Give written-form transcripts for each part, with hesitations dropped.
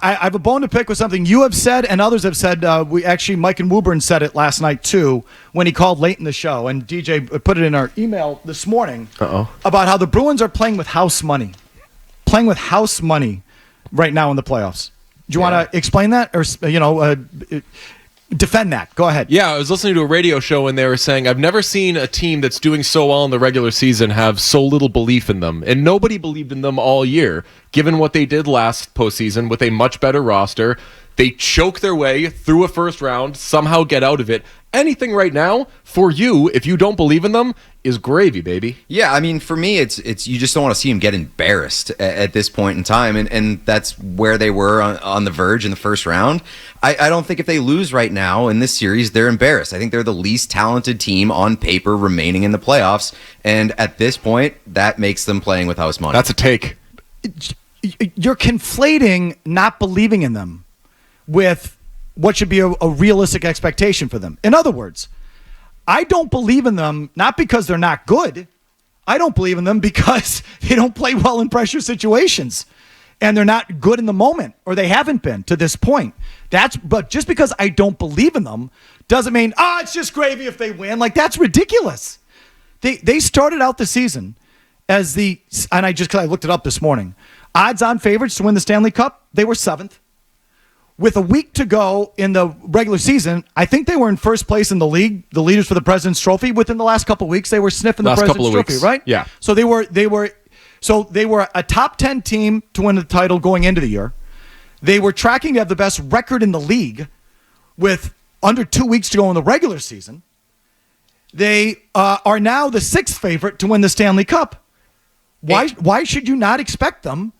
I have a bone to pick with something you have said and others have said. Mike and Woburn said it last night, too, when he called late in the show. And DJ put it in our email this morning about how the Bruins are playing with house money. Playing with house money right now in the playoffs. Do you want to explain that or, defend that? Go ahead. Yeah, I was listening to a radio show and they were saying, I've never seen a team that's doing so well in the regular season have so little belief in them. And nobody believed in them all year, given what they did last postseason with a much better roster. They choke their way through a first round, somehow get out of it. Anything right now, for you, if you don't believe in them, is gravy, baby. Yeah, I mean, for me, it's you just don't want to see them get embarrassed at this point in time, and that's where they were on the verge in the first round. I don't think if they lose right now in this series, they're embarrassed. I think they're the least talented team on paper remaining in the playoffs, and at this point, that makes them playing with house money. That's a take. You're conflating not believing in them with what should be a realistic expectation for them. In other words, I don't believe in them not because they're not good. I don't believe in them because they don't play well in pressure situations and they're not good in the moment, or they haven't been to this point. But just because I don't believe in them doesn't mean, it's just gravy if they win. Like, that's ridiculous. They started out the season as because I looked it up this morning, odds-on favorites to win the Stanley Cup. They were 7th. With a week to go in the regular season, I think they were in first place in the league, the leaders for the President's Trophy. Within the last couple of weeks, they were sniffing the President's Trophy, right? Yeah. So they were a top 10 team to win the title going into the year. They were tracking to have the best record in the league with under 2 weeks to go in the regular season. They are now the 6th favorite to win the Stanley Cup. Why should you not expect them?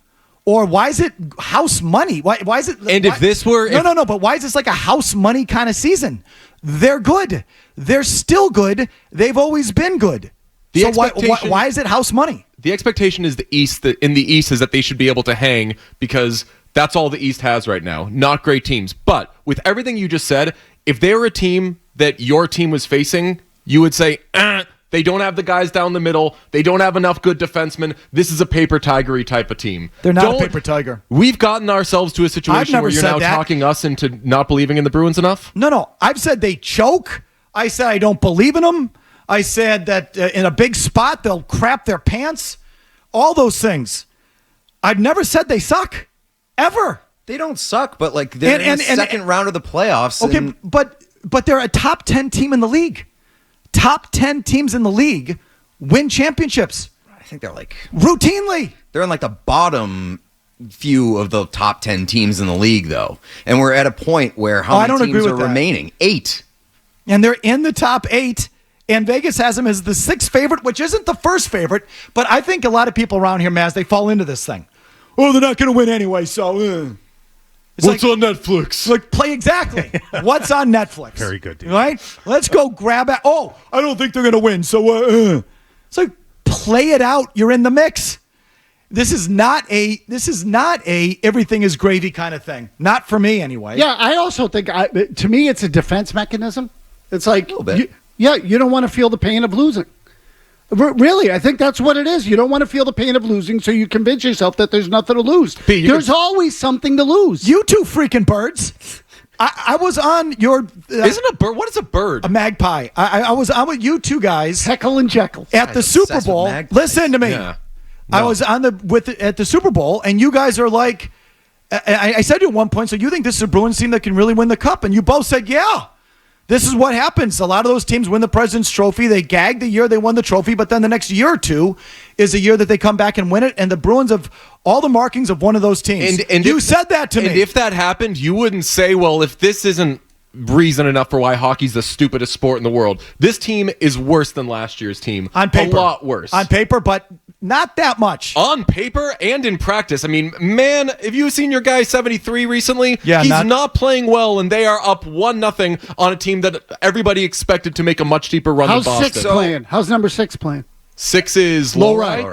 Or why is it house money? Why is it? And if this were... No. But why is this like a house money kind of season? They're good. They're still good. They've always been good. So why is it house money? The expectation is in the East is that they should be able to hang because that's all the East has right now. Not great teams. But with everything you just said, if they were a team that your team was facing, you would say, they don't have the guys down the middle. They don't have enough good defensemen. This is a paper tigery type of team. They're not a paper tiger. We've gotten ourselves to a situation where you're now talking us into not believing in the Bruins enough? No. I've said they choke. I said I don't believe in them. I said that in a big spot, they'll crap their pants. All those things. I've never said they suck. Ever. They don't suck, but like they're in the second round of the playoffs. Okay, but they're a top 10 team in the league. Top 10 teams in the league win championships. I think they're like... routinely. They're in like the bottom few of the top 10 teams in the league, though. And we're at a point where how many teams are remaining? 8. And they're in the top 8. And Vegas has them as the 6th favorite, which isn't the first favorite. But I think a lot of people around here, Mazz, they fall into this thing. Oh, they're not going to win anyway, so... What's on Netflix? Like, play exactly. What's on Netflix? Very good, dude. Right? Let's go grab it. Oh, I don't think they're going to win. So, it's like, play it out. You're in the mix. This is not a everything is gravy kind of thing. Not for me, anyway. Yeah, I also think, to me, it's a defense mechanism. It's like, a little bit. You don't want to feel the pain of losing. Really, I think that's what it is. You don't want to feel the pain of losing, so you convince yourself that there's nothing to lose. There's always something to lose. You two freaking birds. I was on your... Isn't a bird? What is a bird? A magpie. I was on with you two guys. Heckle and Jekyll. At the Super Bowl. Listen to me. Yeah. No. I was on at the Super Bowl, and you guys are like... I said to you at one point, so you think this is a Bruins team that can really win the Cup? And you both said, yeah. This is what happens. A lot of those teams win the President's Trophy. They gag the year they won the trophy, but then the next year or two is a year that they come back and win it, and the Bruins have all the markings of one of those teams. And you said that to me. And if that happened, you wouldn't say, well, if this isn't reason enough for why hockey's the stupidest sport in the world, this team is worse than last year's team. On paper. A lot worse. On paper, but not that much. On paper and in practice. I mean, man, have you seen your guy 73 recently? Yeah, he's not playing well, and they are up 1-0 on a team that everybody expected to make a much deeper run than Boston. How's 6 playing? How's number 6 playing? 6 is Lowry.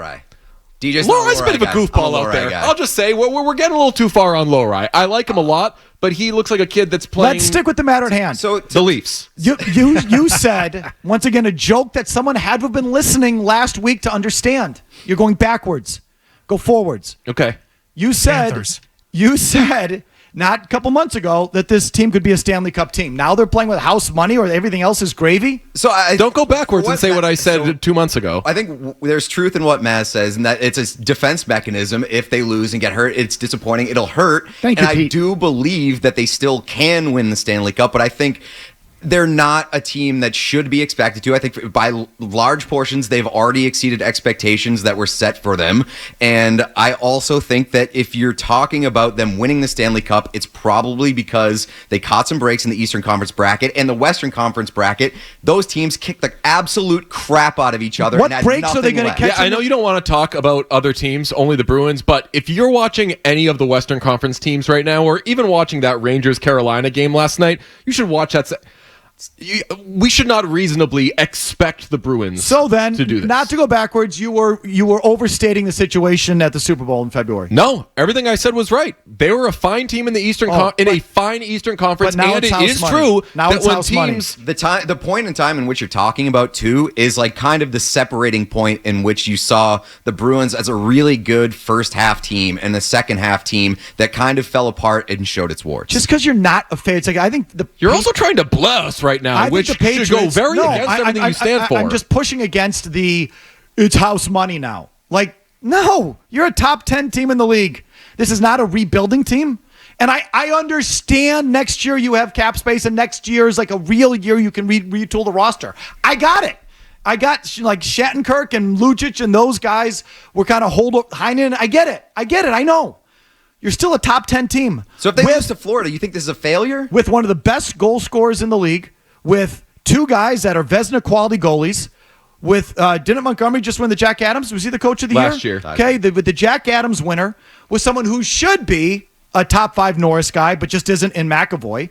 Lowry's a bit of a goofball out there. I'll just say, we're getting a little too far on Lowry. I like him a lot, but he looks like a kid that's playing... Let's stick with the matter at hand. So the Leafs. You said, once again, a joke that someone had to have been listening last week to understand. You're going backwards. Go forwards. Okay. You said not a couple months ago, that this team could be a Stanley Cup team. Now they're playing with house money, or everything else is gravy. So don't go backwards and say what I said 2 months ago. I think there's truth in what Mazz says, and that it's a defense mechanism. If they lose and get hurt, it's disappointing. It'll hurt. Thank you, I Pete. do believe that they still can win the Stanley Cup, but I think they're not a team that should be expected to. I think by large portions, they've already exceeded expectations that were set for them. And I also think that if you're talking about them winning the Stanley Cup, it's probably because they caught some breaks in the Eastern Conference bracket and the Western Conference bracket. Those teams kicked the absolute crap out of each other. What and had breaks are they nothing gonna left. catch? Yeah, I know you don't want to talk about other teams, only the Bruins, but if you're watching any of the Western Conference teams right now, or even watching that Rangers-Carolina game last night, you should watch that. We should not reasonably expect the Bruins So then, to do this. not to go backwards, you were overstating the situation at the Super Bowl in February. No, everything I said was right. They were a fine team in the a fine Eastern Conference, but now and it's it house is money. true Now that it's when house money. teams The point in time in which you're talking about too is like kind of the separating point in which you saw the Bruins as a really good first half team and the second half team that kind of fell apart and showed its warts. Just because you're not a fan, it's like I think you're also trying to bless us right now, I think which the should go very against everything you stand for. I'm just pushing against it's house money now. Like, no, you're a top 10 team in the league. This is not a rebuilding team. And I understand next year you have cap space and next year is like a real year you can retool the roster. I got it. I got like Shattenkirk and Lucic and those guys were kind of Heinen. I get it. I know. You're still a top 10 team. So if they lose to Florida, you think this is a failure? With one of the best goal scorers in the league, with two guys that are Vezina quality goalies, with didn't Montgomery just win the Jack Adams? Was he the coach of the Last year? year. Okay, with the Jack Adams winner, with someone who should be a top 5 Norris guy, but just isn't in McAvoy.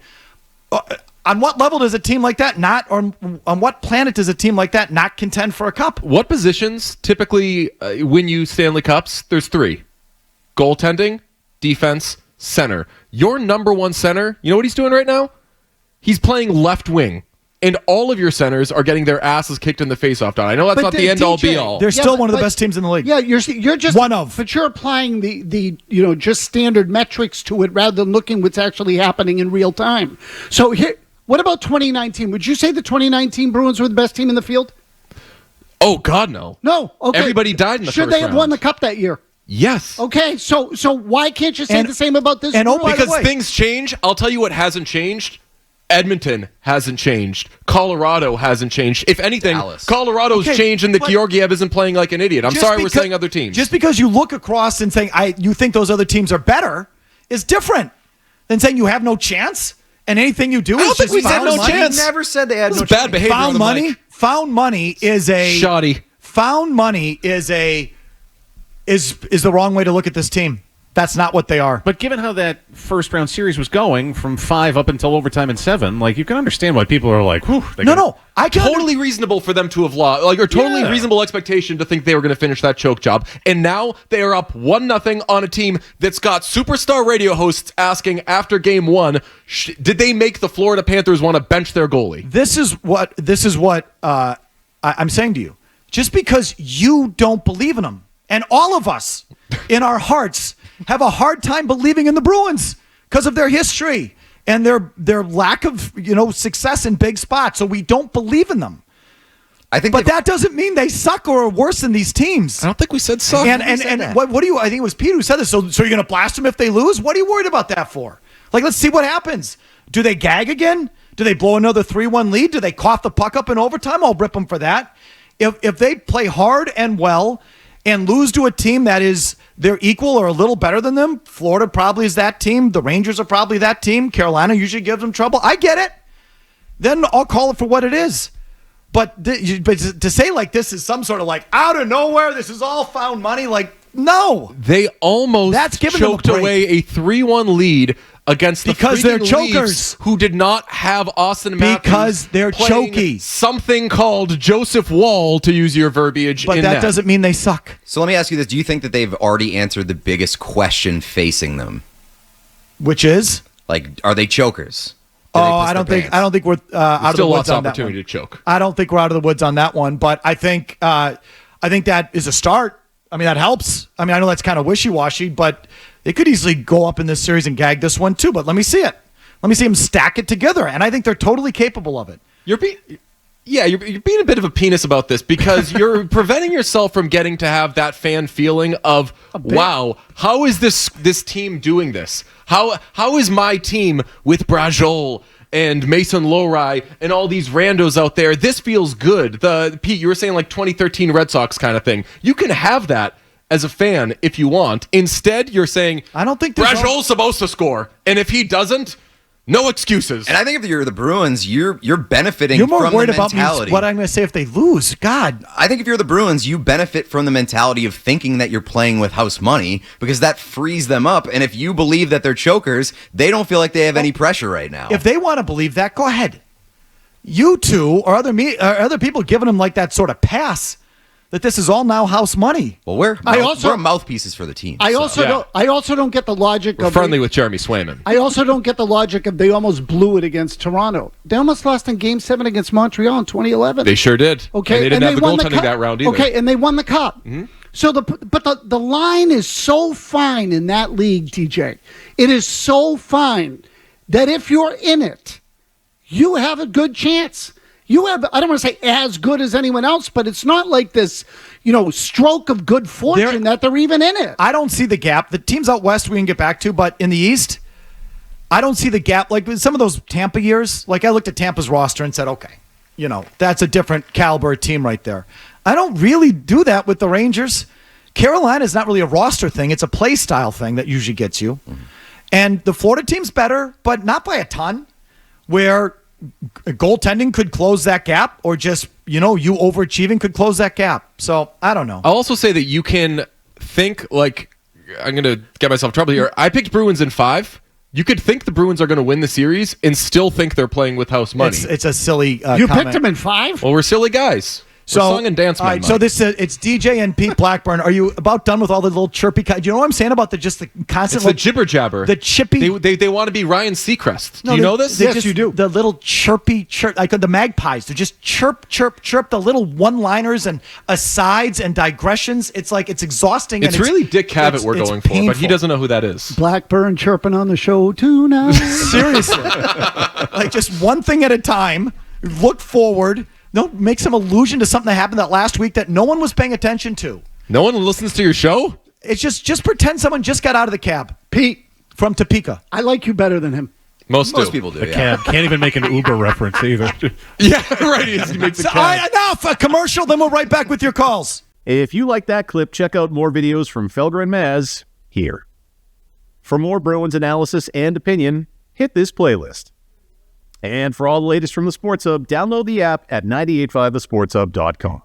On what level does a team like that not, or on what planet does a team like that not contend for a cup? What positions typically win you Stanley Cups? There's 3. Goaltending, defense, center. Your number one center, you know what he's doing right now? He's playing left wing. And all of your centers are getting their asses kicked in the faceoff dot. I know that's But not the end all DJ, be all. They're still one of the best teams in the league. Yeah, you're just one of. But you're applying the just standard metrics to it rather than looking what's actually happening in real time. So here, what about 2019? Would you say the 2019 Bruins were the best team in the field? Oh God, no. No. Okay. Everybody died in the Should first they have round. won the cup that year? Yes. Okay. So why can't you say And- the same about this? and Bruins? by the Because way- things change. I'll tell you what hasn't changed. Edmonton hasn't changed. Colorado hasn't changed. If anything, Dallas. Colorado's Okay, changed and the but- Georgiev isn't playing like an idiot. I'm Just sorry we're because- saying other teams. Just because you look across and saying you think those other teams are better is different than saying you have no chance and anything you do I don't is think just we said found no money. chance. He never said they had This no is bad chance. behavior on Found the money. mic. Found money is a Shoddy. Found money is the wrong way to look at this team. That's not what they are. But given how that first round series was going from 5 up until overtime and 7, like you can understand why people are like, "Whew." I can Totally reasonable for them to have lost, or totally Yeah. reasonable expectation to think they were going to finish that choke job. And now they are up 1-0 on a team that's got superstar radio hosts asking after game 1, did they make the Florida Panthers want to bench their goalie? This is what I'm saying to you. Just because you don't believe in them, and all of us in our hearts have a hard time believing in the Bruins because of their history and their lack of success in big spots. So we don't believe in them. I think But that doesn't mean they suck or are worse than these teams. I don't think we said suck. And that? what do you? I think it was Pete who said this. So you're going to blast them if they lose? What are you worried about that for? Like, let's see what happens. Do they gag again? Do they blow another 3-1 lead? Do they cough the puck up in overtime? I'll rip them for that. If they play hard and well and lose to a team that is their equal or a little better than them, Florida probably is that team. The Rangers are probably that team. Carolina usually gives them trouble. I get it. Then I'll call it for what it is. But to say like this is some sort of like out of nowhere, this is all found money, like, no. They almost That's giving them a choked break. away a 3-1 lead against the Because they're freaking chokers. Leafs, who did not have Austin Matthews Because they're playing choky. something called Joseph Wall, to use your verbiage. But in that doesn't mean they suck. So let me ask you this. Do you think that they've already answered the biggest question facing them? Which is? Like, are they chokers? Oh, I don't think we're out of the Still woods lots of on that opportunity one. to choke. I don't think we're out of the woods on that one, but I think that is a start. I mean, that helps. I mean, I know that's kind of wishy-washy, but They could easily go up in this series and gag this one too, but let me see it. Let me see them stack it together, and I think they're totally capable of it. You're being a bit of a penis about this because you're preventing yourself from getting to have that fan feeling of, wow, how is this team doing this? How is my team with Brajol and Mason Lowry and all these randos out there? This feels good. Pete, you were saying like 2013 Red Sox kind of thing. You can have that as a fan if you want. Instead, you're saying, I don't think Brajol's supposed to score, and if he doesn't, no excuses. And I think if you're the Bruins, you're benefiting You're more from worried the about mentality. what I'm going to say if they lose. God. I think if you're the Bruins, you benefit from the mentality of thinking that you're playing with house money because that frees them up. And if you believe that they're chokers, they don't feel like they have any pressure right now. If they want to believe that, go ahead. You two or other people giving them like that sort of pass that this is all now house money. Well, we're mouthpieces for the team. I also don't get the logic We're of friendly with Jeremy Swayman. I also don't get the logic of they almost blew it against Toronto. They almost lost in Game 7 against Montreal in 2011. They sure did. Okay, And they didn't have the won goaltending that round either. Okay, and they won the cup. Mm-hmm. So the line is so fine in that league, DJ. It is so fine that if you're in it, you have a good chance. You have, I don't want to say as good as anyone else, but it's not like this, stroke of good fortune that they're even in it. I don't see the gap. The teams out west we can get back to, but in the East, I don't see the gap. Like with some of those Tampa years, like I looked at Tampa's roster and said, okay, that's a different caliber team right there. I don't really do that with the Rangers. Carolina is not really a roster thing. It's a play style thing that usually gets you. Mm-hmm. And the Florida team's better, but not by a ton, where goaltending could close that gap, or just you overachieving could close that gap. So I don't know. I'll also say that you can think like, I'm gonna get myself in trouble here. I picked Bruins in 5. You could think the Bruins are going to win the series and still think they're playing with house money. It's a silly you comment. picked them in 5. Well, we're silly guys. We're song and dance men. All right, so this it's DJ and Pete Blackburn. Are you about done with all the little chirpy? Do you know what I'm saying about the constant? It's the jibber jabber. The chippy. They want to be Ryan Seacrest. Do No, you know this? Yes, you do. The little chirpy chirp, like the magpies. They're just chirp, chirp, chirp. The little one-liners and asides and digressions. It's like it's exhausting. It's really Dick Cavett we're going for, but he doesn't know who that is. Blackburn chirping on the show tonight. Seriously, like just one thing at a time. Look forward. Don't make some allusion to something that happened that last week that no one was paying attention to. No one listens to your show? It's just pretend someone just got out of the cab. Pete, from Topeka. I like you better than him. Most people do. The cab can't even make an Uber reference either. Yeah, right. He makes a cab. All right, enough. A commercial, then we'll right back with your calls. If you like that clip, check out more videos from Felger and Mazz here. For more Bruins analysis and opinion, hit this playlist. And for all the latest from the Sports Hub, download the app at 985thesportshub.com.